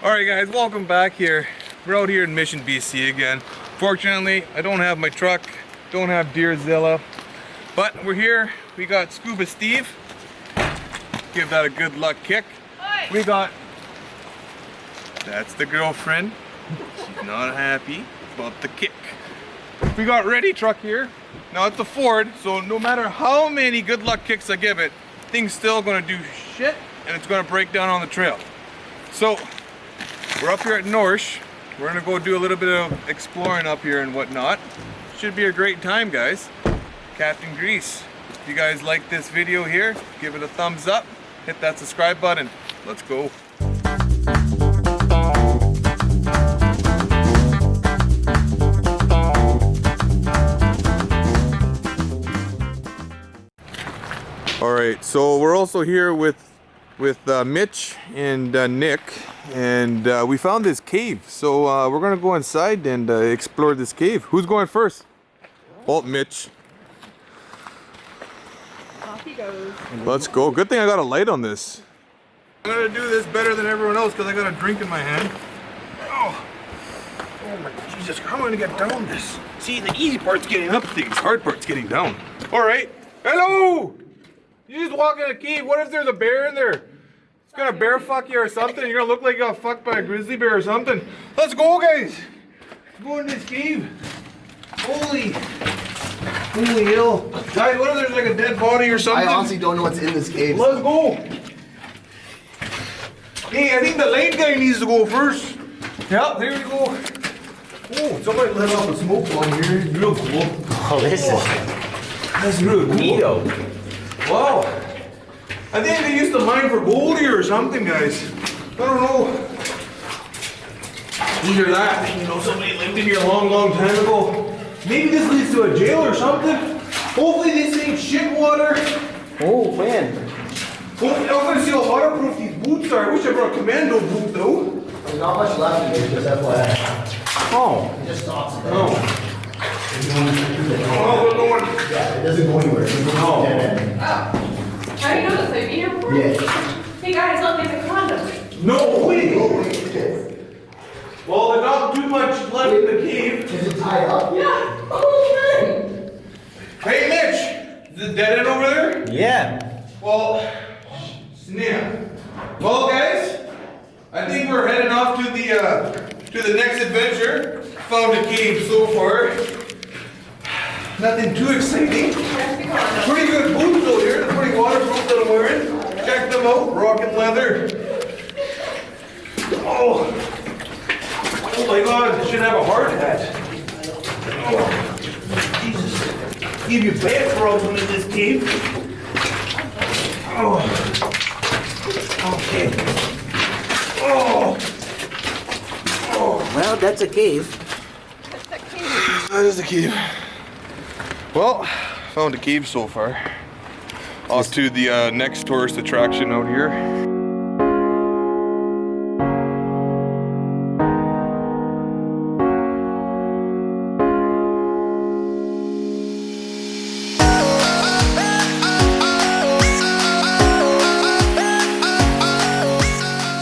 Alright guys, welcome back here. We're out here in Mission B.C. again. Fortunately, I don't have my truck, don't have Deerzilla, but we're here. We got Scuba Steve. Give that a good luck kick. We got, that's the girlfriend. She's not happy about the kick. We got Ready Truck here. Now it's a Ford, so no matter how many good luck kicks I give it, thing's still gonna do shit and it's gonna break down on the trail. So we're up here at Norsh. We're gonna go do a little bit of exploring up here and whatnot. Should be a great time, guys. Captain Grease. If you guys like this video here, give it a thumbs up, hit that subscribe button. Let's go. All right, so we're also here with Mitch and Nick, and we found this cave. So we're gonna go inside and explore this cave. Who's going first? Oh, Mitch. Off he goes. Let's go. Good thing I got a light on this. I'm gonna do this better than everyone else because I got a drink in my hand. Oh my Jesus! How am I gonna get down this? See, the easy part's getting up things. Hard part's getting down. All right. Hello. You just walk in a cave. What if there's a bear in there? It's gonna bear fuck you or something. You're gonna look like you got fucked by a grizzly bear or something. Let's go, guys. Let's go in this cave. Holy hell. Guys, what if there's like a dead body or something? I honestly don't know what's in this cave. Let's go. Hey, I think the late guy needs to go first. Yep, there we go. Oh, somebody let off a smoke on here. Real cool. Oh, That's really cool. neato. Wow. I think they used to mine for gold here or something, guys. I don't know. Either that, you know, somebody lived in here a long time ago. Maybe this leads to a jail or something. Hopefully this ain't shit water. Oh, man. Hopefully, I'm gonna see how waterproof these boots are. I wish I brought a commando boot though. There's not much left in here, just FYI. Oh. It just stops it. Oh. Oh, we're going. Yeah, it doesn't go anywhere. It goes No. dead end. How do you know this? Have you been here before? Yeah. Hey guys, look, it's a condom. No way. Oh, wait, okay. Well, there's not too much left in the cave. Is it tied up? Yeah. Oh, Hey, Mitch, is it dead end over there? Yeah. Well, snap. Well, guys, I think we're heading off to the next adventure. Found a cave so far. Nothing too exciting. Pretty good boots though here. They're pretty waterproof that I'm wearing. Check them out. Rockin' leather. Oh my God! I should have a hard hat. Oh, Jesus! Give you bad frozen in this cave. Oh. Okay. Oh. Well, that's a cave. That is the cave. Well, found a cave so far. Off to the next tourist attraction out here.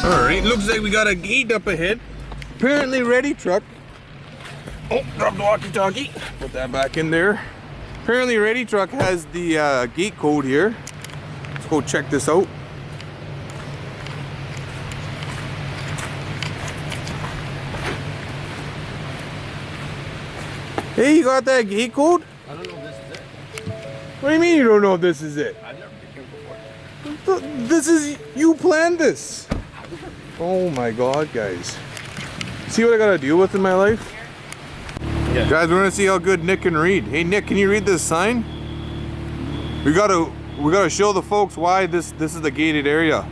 Alright, looks like we got a gate up ahead. Apparently Ready Truck. Oh, drop the walkie-talkie. Put that back in there. Apparently Ready Truck has the gate code here. Let's go check this out. Hey, you got that gate code? I don't know if this is it. What do you mean you don't know if this is it? I've never been here before. This is, you planned this. Oh my God, guys. See what I gotta deal with in my life? Yeah. Guys, we're gonna see how good Nick can read. Hey Nick, can you read this sign? We gotta show the folks why this is the gated area.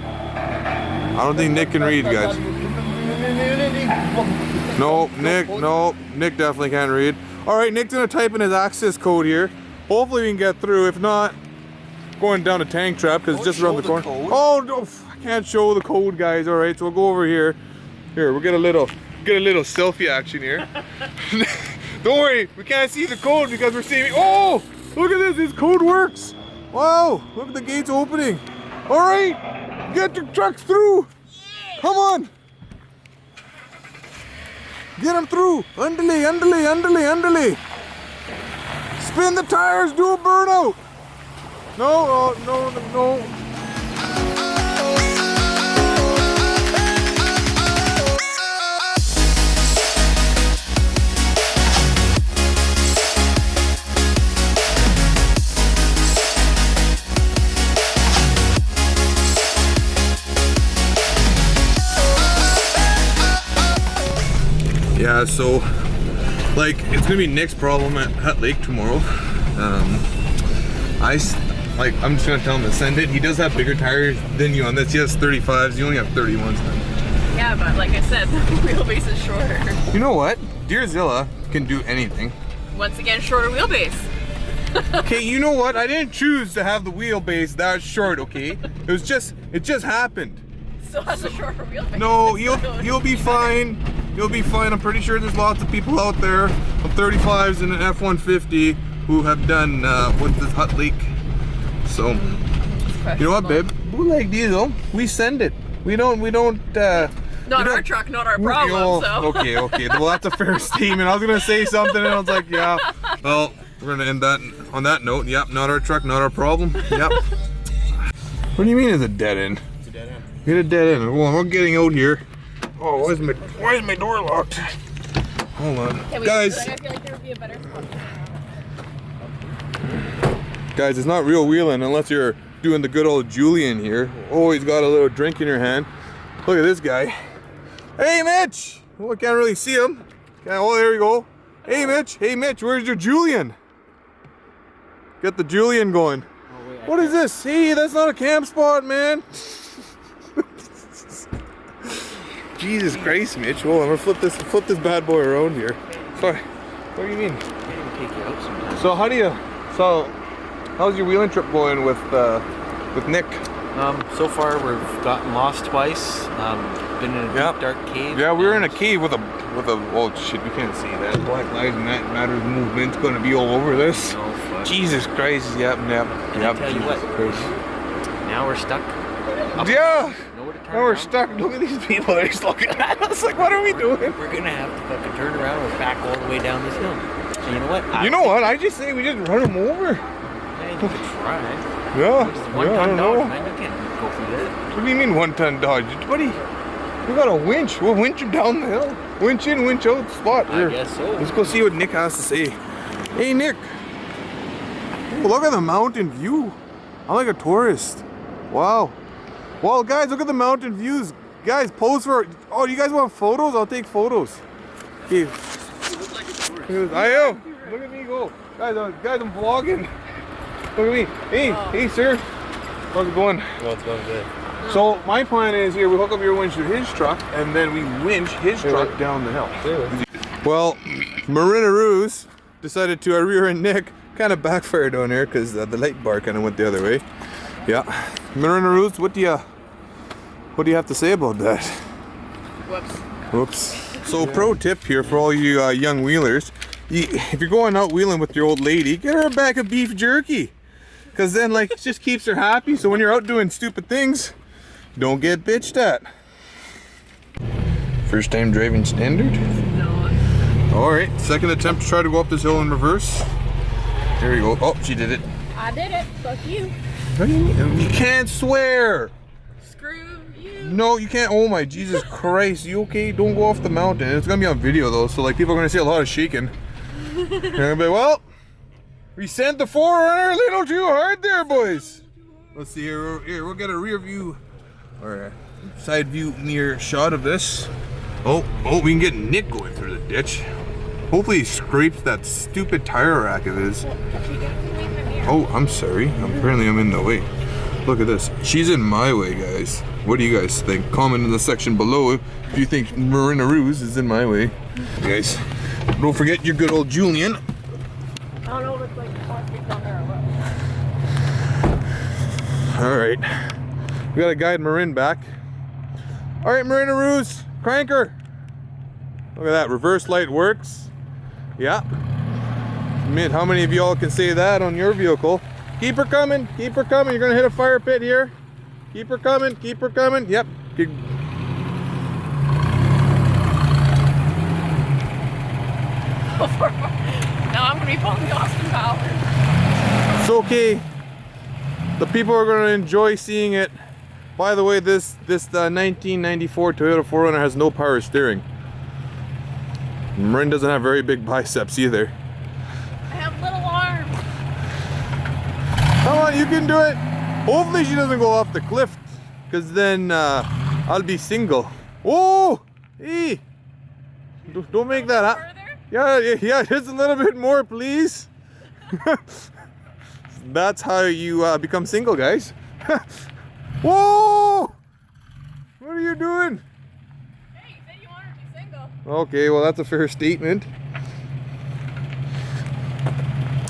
I don't think Nick can read, guys. No, Nick definitely can't read. All right, Nick's gonna type in his access code here. Hopefully we can get through. If not, going down a tank trap because it's just around the corner. Oh no, I can't show the code, guys. All right, so we'll go over here. Here, we'll get a little selfie action here. Don't worry, we can't see the code because we're seeing. Oh, look at this! This code works. Wow, look at the gates opening. All right, get your trucks through. Come on. Get him through. Underlay, underlay, underlay, underlay. Spin the tires, do a burnout. No, no, no. Yeah, so like it's gonna be Nick's problem at Hut Lake tomorrow. I'm just gonna tell him to send it. He does have bigger tires than you on this. He has 35s. You only have 31s then. Yeah, but like I said, the wheelbase is shorter. You know what? Deerzilla can do anything. Once again, shorter wheelbase. Okay, you know what? I didn't choose to have the wheelbase that short. Okay, it just happened. Still has a shorter wheelbase. No, you'll be fine. You'll be fine. I'm pretty sure there's lots of people out there on 35s and an F150 who have done with this Hut Lake. So, you know what, babe? Bootleg diesel, we send it. We don't. Not our truck, not our problem. So. Okay. Well, that's a fair statement. I was gonna say something, and I was like, yeah. Well, we're gonna end that on that note. Yep, not our truck, not our problem. Yep. What do you mean it's a dead end? It's a dead end. Get a dead end. Well, we're getting out here. Oh, why is my door locked? Hold on, guys. I feel like there would be a better spot. Guys, it's not real wheeling unless you're doing the good old Julian here. Oh, he's got a little drink in your hand. Look at this guy. Hey, Mitch. Oh, I can't really see him. Okay, oh, there we go. Hey, Mitch. Hey, Mitch. Where's your Julian? Get the Julian going. Oh, wait, What is this? Hey, that's not a camp spot, man. Jesus Christ, Mitch. Hold on, I'm gonna flip this bad boy around here. Sorry. What do you mean? I can't even take you out sometimes. So how's your wheeling trip going with Nick? So far we've gotten lost twice. Been in a deep, dark cave. Yeah, we were in a cave with a oh shit, we can't see that. Black Lives Matter movement's gonna be all over this. Oh, fuck. Jesus Christ, yep. And I tell you what, now we're stuck. Yeah. Nowhere to turn Now we're around. stuck. Look at these people. They're just looking at us like, what are we doing? We're gonna have to fucking turn around and back all the way down this hill. So you know what? You know what? I just say we just run them over. Yeah, you could try. Yeah. Just I one-ton don't dodge, know. man. You can't go through that. What do you mean 1-ton dodge? Buddy, we got a winch. We'll winch him down the hill. Winch in, winch out spot. I guess so. Let's go see what Nick has to say. Hey, Nick. Oh, look at the mountain view. I'm like a tourist. Wow. Well, guys, look at the mountain views. Guys, pose for... Oh, you guys want photos? I'll take photos. Okay. I am. Look at me go. Guys, I'm vlogging. Look at me. Hey, sir. How's it going? Well, it's going good. So my plan is here, we hook up your winch to his truck and then we winch his truck down the hill. Well, Marina Ruse decided to rear end Nick. Kind of backfired on there because the light bar kind of went the other way. Yeah. Marina Ruse, what do you have to say about that? Whoops. So pro tip here for all you young wheelers. If you're going out wheeling with your old lady, get her a bag of beef jerky. Because then like it just keeps her happy. So when you're out doing stupid things, don't get bitched at. First time driving standard? No. Alright, second attempt to try to go up this hill in reverse. There you go. Oh, she did it. I did it. Fuck you. What do you mean? You can't swear. Screw you. No, you can't. Oh my Jesus Christ. You okay? Don't go off the mountain. It's gonna be on video though, so like people are gonna see a lot of shaking. They're gonna be, well, we sent the forerunner a little too hard there, boys. Let's see here. We'll get a rear view or a side view near shot of this. Oh, we can get Nick going through the ditch. Hopefully he scrapes that stupid tire rack of his. Oh, I'm sorry. Apparently I'm in the way. Look at this. She's in my way, guys. What do you guys think? Comment in the section below if you think Marina Ruse is in my way. Guys, don't forget your good old Julian. I don't know if it's like plastic on there or what. Alright. We gotta guide Marin back. Alright, Marina Ruse, crank her. Look at that. Reverse light works. Yeah. Admit, how many of y'all can say that on your vehicle? Keep her coming. Keep her coming. You're gonna hit a fire pit here. Keep her coming. Keep her coming. Yep. okay. The people are going to enjoy seeing it. By the way, this 1994 Toyota 4Runner has no power steering. Marin doesn't have very big biceps either. I have little arms. Come on, you can do it. Hopefully she doesn't go off the cliff, because then I'll be single. Oh, hey, don't make that up. Yeah, just a little bit more, please. That's how you become single, guys. Whoa! What are you doing? Hey, you said you wanted to be single. Okay, well that's a fair statement.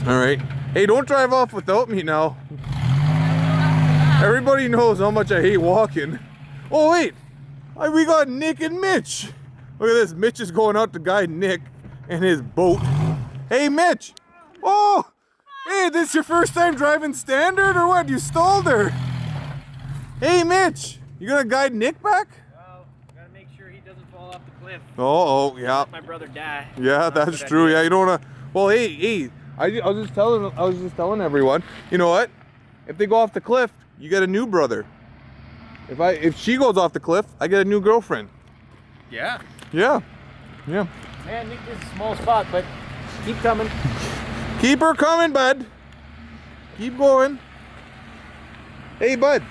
All right. Hey, don't drive off without me now. Everybody knows how much I hate walking. Oh wait, we got Nick and Mitch. Look at this, Mitch is going out to guide Nick and his boat. Hey Mitch! Oh! Hey, this your first time driving standard or what? You stalled her. Hey Mitch, you gonna guide Nick back? Well, gotta make sure he doesn't fall off the cliff. Oh, yeah. Let my brother die. Yeah, that's true. Yeah, you don't wanna. Well, hey, I was just telling everyone. You know what? If they go off the cliff, you get a new brother. If she goes off the cliff, I get a new girlfriend. Yeah. Yeah. Man, Nick is a small spot, but keep coming. Keep her coming, bud. Keep going. Hey, bud.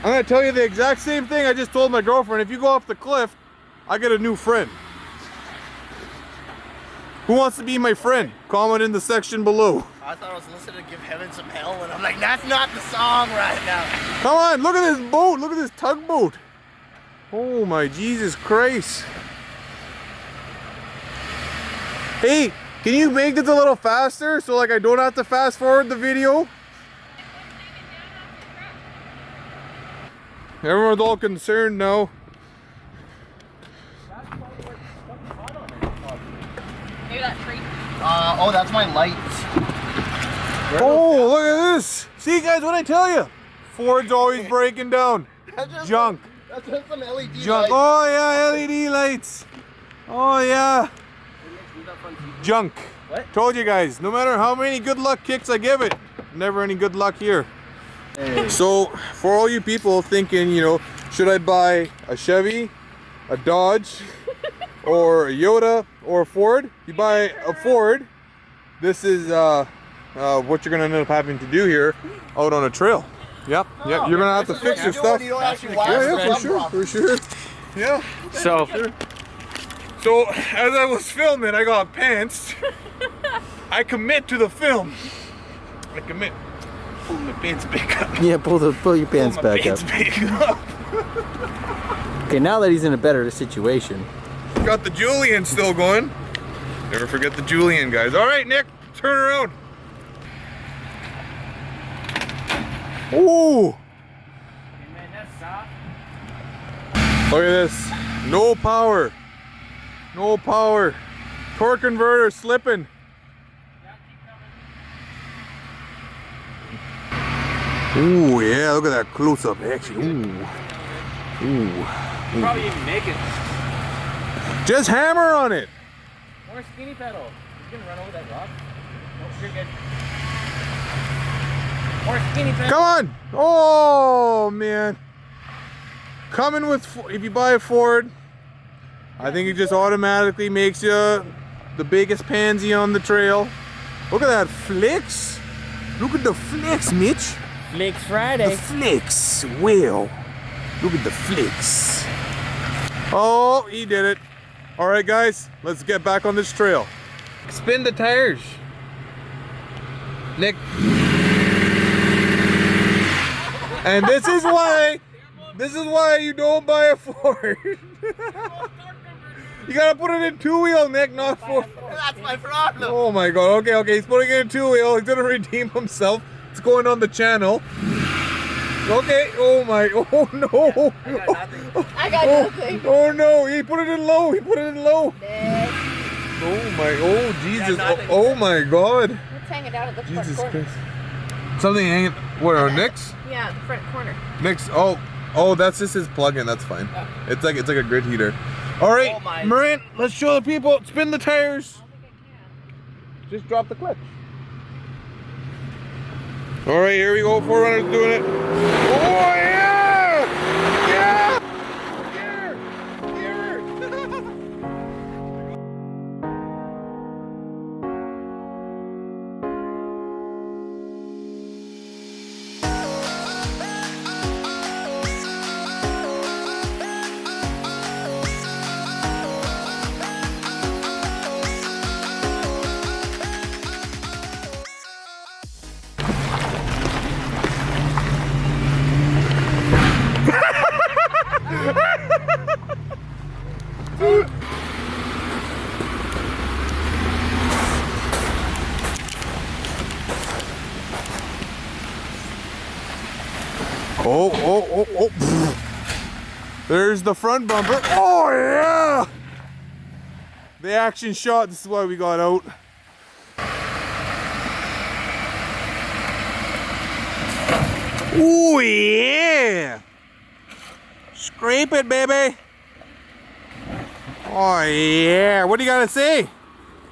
I'm gonna tell you the exact same thing I just told my girlfriend. If you go off the cliff, I get a new friend. Who wants to be my friend? Comment in the section below. I thought I was listening to Give Heaven Some Hell, and I'm like, that's not the song right now. Come on, look at this boat. Look at this tugboat. Oh my Jesus Christ. Hey, can you make this a little faster so like I don't have to fast forward the video? Everyone's all concerned now. Maybe that tree. Oh, that's my lights. Oh, look at this. See guys, what I tell you? Ford's always breaking down. Junk. That's just some LED Junk. lights. Oh yeah, LED lights. Oh yeah. Junk. What? Told you guys, no matter how many good luck kicks I give it, never any good luck here. So, for all you people thinking, you know, should I buy a Chevy, a Dodge, or a Toyota, or a Ford? You buy a Ford, this is what you're gonna end up having to do here out on a trail. Yep, you're gonna have to fix your stuff. You don't actually watch Yeah, the for sure. Yeah. So, So, as I was filming, I got pantsed. I commit to the film. I commit. Pull my pants back up. Yeah, pull your pants Pull my back pants up. back up. Okay, now that he's in a better situation. Got the Julian still going. Never forget the Julian, guys. All right, Nick, turn around. Ooh. man, that's soft. Look at this. No power. No power. Torque converter slipping. Ooh, yeah, look at that close-up action. Ooh. Probably even make it. Just hammer on it. More skinny pedal. He's gonna run over that rock. Nope, you're good. More skinny pedal. Come on. Oh, man. Coming with, if you buy a Ford, I think it just automatically makes you the biggest pansy on the trail. Look at that flex. Look at the flex, Mitch. Flex Friday. The flex wheel. Look at the flex. Oh, he did it. All right, guys, let's get back on this trail. Spin the tires. Nick. And this is why you don't buy a Ford. You gotta put it in two-wheel, Nick, not four. That's my problem. Oh my god, okay, he's putting it in two-wheel. He's gonna redeem himself. It's going on the channel. Okay, oh no. I got nothing. Oh no, he put it in low. Next. Oh Jesus, oh my god. Let's hang it out at the front Jesus corner. Christ. Something hanging, what, our Nick's? Yeah, the front corner. Nick's, oh, that's just his plug-in, that's fine. Oh. It's like a grid heater. All right, Oh my. Marin, let's show the people, spin the tires. I don't think I can. Just drop the clutch. All right, here we go. 4runner's doing it. Oh yeah! Yeah! Here! Here! Oh. There's the front bumper. Oh, yeah. The action shot. This is why we got out. Oh, yeah. Scrape it, baby. Oh, yeah. What do you got to say?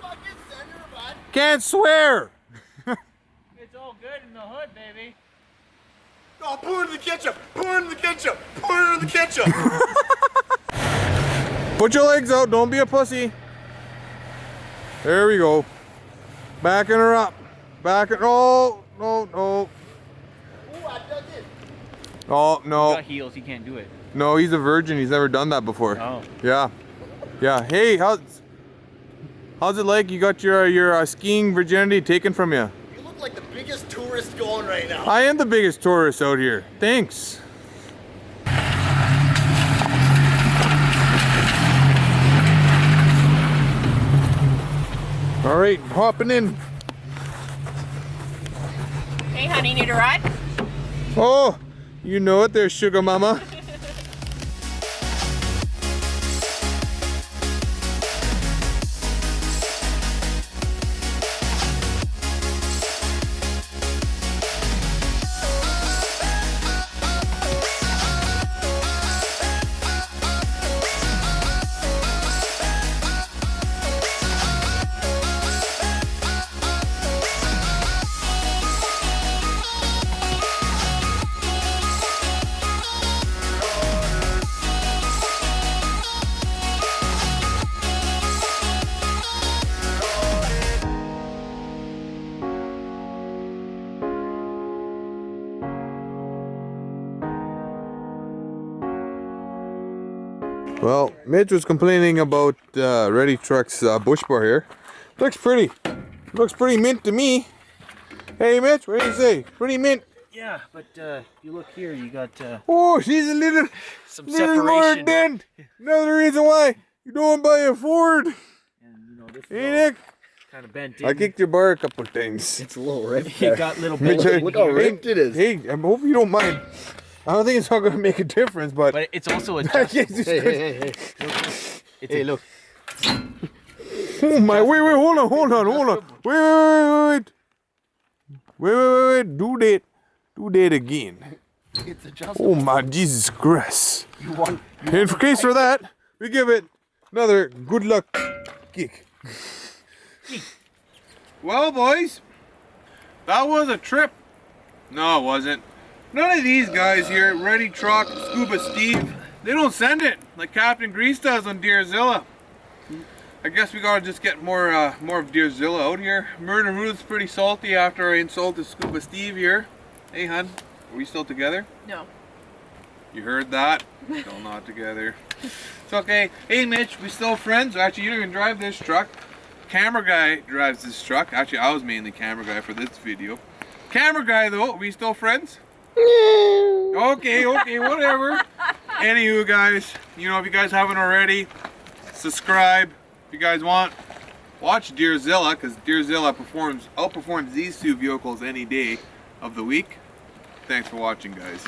Fucking center, bud. Can't swear. It's all good in the hood, baby. Oh, pour it in the ketchup. Pour it in the ketchup. Pour it in the ketchup. Put your legs out. Don't be a pussy. There we go. Backing her up. Backing. Oh, no. Ooh, I dug it. Oh, no. He got heels, he can't do it. No, he's a virgin. He's never done that before. Oh. Yeah. Yeah. Hey, how's it like? You got your skiing virginity taken from you? You look like the biggest tourist going right now. I am the biggest tourist out here. Thanks. All right, hopping in. Hey, honey, need a ride? Oh, you know it there, sugar mama. Well, Mitch was complaining about Ready Truck's bush bar here. Looks pretty. Looks pretty mint to me. Hey Mitch, what do you say? Pretty mint. Yeah, but if you look here, you got Oh, she's a little more separation. dent. Another reason why you don't buy a Ford. And you know, this is Hey Nick, kind of bent in. I kicked your bar a couple times. It's a little ripped You there. got little Mitch, bends in Look how here. ripped it is. Hey, I hope you don't mind. I don't think it's not going to make a difference, but. But it's also a Jesus Hey, Christ. hey, hey, hey. it's Hey, a, look. Oh my! Wait! Hold on! Wait! Do that again. It's adjustable. Oh my Jesus Christ! In case for that, we give it another good luck kick. Well, boys, that was a trip. No, it wasn't. None of these guys here, Ready Truck, Scuba Steve, they don't send it like Captain Grease does on Deerzilla. I guess we gotta just get more of Deerzilla out here. Murder Ruth's pretty salty after I insulted Scuba Steve here. Hey, hun, are we still together? No. You heard that? Still not together. It's okay. Hey, Mitch, we still friends? Actually, you don't even drive this truck. Camera guy drives this truck. Actually, I was mainly camera guy for this video. Camera guy, though, are we still friends? Okay, whatever. Anywho, guys, you know, if you guys haven't already, subscribe. If you guys want, watch Deerzilla, because Deerzilla outperforms these two vehicles any day of the week. Thanks for watching, guys.